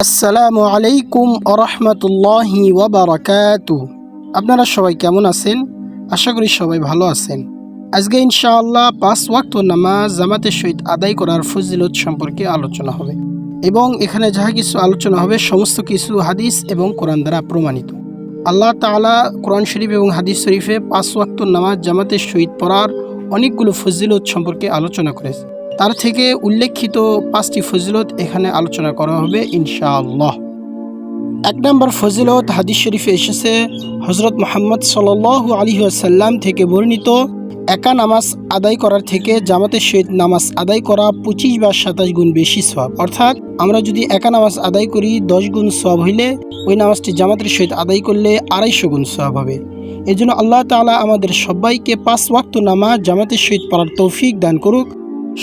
আসসালামু আলাইকুম আরহামতুল্লাহি ওয়াবারাকাতু। আপনারা সবাই কেমন আছেন? আশা করি সবাই ভালো আছেন। আজকে ইনশাআল্লাহ 5 ওয়াক্ত নামাজ জামাতের সহিত আদায় করার ফজিলত সম্পর্কে আলোচনা হবে এবং এখানে যাহা কিছু আলোচনা হবে সমস্ত কিছু হাদিস এবং কোরআন দ্বারা প্রমাণিত। আল্লাহ তাআলা কোরআন শরীফ এবং হাদিস শরীফে 5 ওয়াক্ত নামাজ জামাতের সহিত পড়ার অনেকগুলো ফজিলত সম্পর্কে আলোচনা করেছে। তার থেকে উল্লেখিত 5টি ফজিলত এখানে আলোচনা করা হবে ইনশাআল্লাহ। 1 নম্বর ফজিলত হাদিস শরীফে এসেছে হযরত মুহাম্মদ সাল্লাল্লাহু আলাইহি ওয়াসাল্লাম থেকে বর্ণিত, একা নামাজ আদায় করার থেকে জামাতের সহিত নামাজ আদায় করা 25 বা 27 গুণ বেশি সওয়াব। অর্থাৎ আমরা যদি একা নামাজ আদায় করি 10 গুণ সওয়াব হইলে ওই নামাজটি জামাতের সহিত আদায় করলে 250 গুণ সওয়াব হবে। এজন্য আল্লাহ তাআলা আমাদের সবাইকে 5 ওয়াক্ত নামাজ জামাতের সহিত পড়ার তৌফিক দান করুক।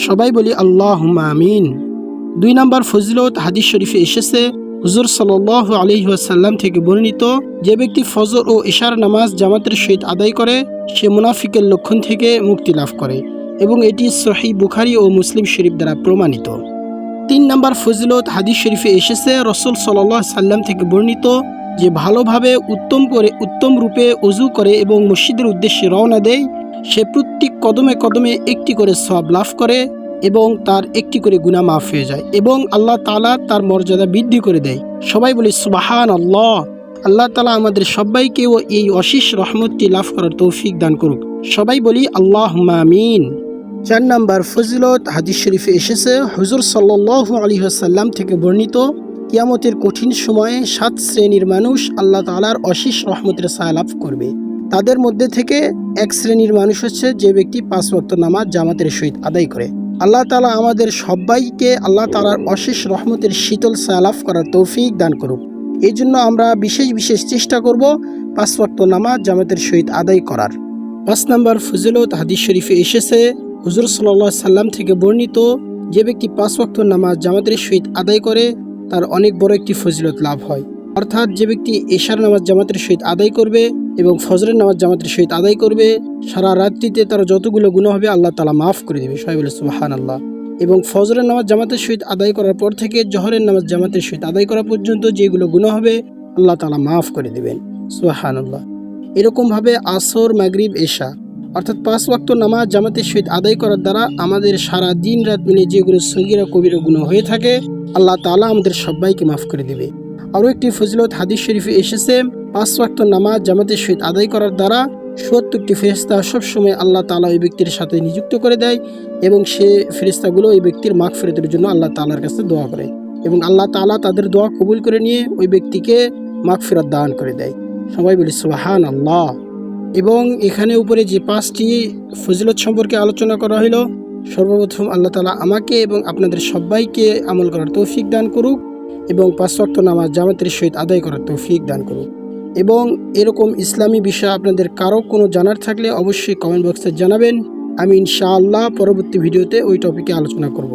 সবাই বলি আল্লাহুম্মা আমিন। 2 নম্বর ফজিলত হাদিস শরীফে এসেছে হুজুর সাল্লাল্লাহু আলাইহি ওয়াসাল্লাম থেকে বর্ণিত, যে ব্যক্তি ফজর ও ইশার নামাজ জামাতের সহিত আদায় করে সে মুনাফিকের লক্ষণ থেকে মুক্তি লাভ করে এবং এটি সহিহ বুখারী ও মুসলিম শরীফ দ্বারা প্রমাণিত। 3 নম্বর ফজিলত হাদিস শরীফে এসেছে রাসূল সাল্লাল্লাহু আলাইহি সাল্লাম থেকে বর্ণিত, যে ভালোভাবে উত্তম রূপে ওযু করে এবং মসজিদের উদ্দেশ্যে রওনা দেয় সে প্রত্যেক কদমে কদমে একটি করে সওয়াব লাভ করে এবং তার একটি করে গুনাহ মাফ হয়ে যায় এবং আল্লাহ তাআলা তার মর্যাদা বৃদ্ধি করে দেয়। সবাই বলি সুবহানাল্লাহ। আল্লাহ তাআলা আমাদের সবাইকে এই অশেষ রহমতটি লাভ করার তৌফিক দান করুক। সবাই বলি আল্লাহুম্মা আমিন। 4 নম্বর ফজিলত হাদিস শরীফে এসেছে হুজুর সাল্লাল্লাহু আলাইহি ওয়াসাল্লাম থেকে বর্ণিত, কিয়ামতের কঠিন সময়ে 7 শ্রেণীর মানুষ আল্লাহ তাআলার অশেষ রহমতের ছায়া লাভ করবে। তাদের মধ্যে থেকে এক শ্রেণীর মানুষ হচ্ছে যে ব্যক্তি 5 ওয়াক্ত নামাজ জামাতের সহিত আদায় করে। আল্লাহ তাআলা আমাদের সবাইকে আল্লাহ তাআলার অশেষ রহমতের শীতল ছায়া লাভ করার তৌফিক দান করুক। এই জন্য আমরা বিশেষ চেষ্টা করব 5 ওয়াক্ত নামাজ জামাতের সহিত আদায় করার। 5 নম্বর ফজিলত হাদিস শরীফে এসেছে হুজুর সাল্লাল্লাহু আলাইহি সাল্লাম থেকে বর্ণিত, যে ব্যক্তি 5 ওয়াক্ত নামাজ জামাতের সহিত আদায় করে তার অনেক বড় একটি ফজিলত লাভ হয়। অর্থাৎ যে ব্যক্তি এশার নামাজ জামাতের সহিত আদায় করবে এবং ফজরের নামাজ জামাতের সহিত আদায় করবে, সারা রাত্রিতে তার যতগুলো গুনাহ হবে আল্লাহ তাআলা মাফ করে দেবে। সবাই বলে সুবহানাল্লাহ। এবং ফজরের নামাজ জামাতের সহিত আদায় করার পর থেকে জোহরের নামাজ জামাতের সহিত আদায় করা পর্যন্ত যেগুলো গুনাহ হবে আল্লাহ তাআলা মাফ করে দেবেন। সুবহানাল্লাহ। এরকমভাবে আসর, মাগরিব, এশা অর্থাৎ 5 ওয়াক্ত নামাজ জামাতের সহিত আদায় করার দ্বারা আমাদের সারা দিন রাত মিলে যেগুলো সগীরা কবিরা গুনাহ হয়ে থাকে আল্লাহ তাআলা আমাদের সবাইকে মাফ করে দেবে। আরও একটি ফজিলত হাদিস শরীফে এসেছে 5 ওয়াক্ত নামাজ জামাতের সহিত আদায় করার দ্বারা 70টি ফেরেশতা সবসময় আল্লাহ তাআলা ওই ব্যক্তির সাথে নিযুক্ত করে দেয় এবং সে ফেরেশতাগুলো ওই ব্যক্তির মাগফিরাতের জন্য আল্লাহ তাআলার কাছে দোয়া করে এবং আল্লাহ তাআলা তাদের দোয়া কবুল করে নিয়ে ওই ব্যক্তিকে মাগফিরাত দান করে দেয়। সবাই বলি সুবহানাল্লাহ। এবং এখানে উপরে যে 5টি ফজিলত সম্পর্কে আলোচনা করা হলো, সর্বপ্রথম আল্লাহ তাআলা আমাকে এবং আপনাদের সবাইকে আমল করার তৌফিক দান করুক এবং 5 ওয়াক্ত নামাজ জামাতের সহিত আদায় করার তৌফিক দান করুক। এবং এরকম ইসলামী বিষয় আপনাদের কারো কোনো জানার থাকলে অবশ্যই কমেন্ট বক্সে জানাবেন। আমি ইনশাআল্লাহ পরবর্তী ভিডিওতে ওই টপিকে আলোচনা করব।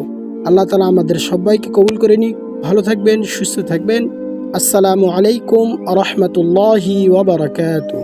আল্লাহ তাআলা আমাদের সবাইকে কবুল করে নিক। ভালো থাকবেন, সুস্থ থাকবেন। আসসালামু আলাইকুম ওয়া রাহমাতুল্লাহি ওয়া বারাকাতুহু।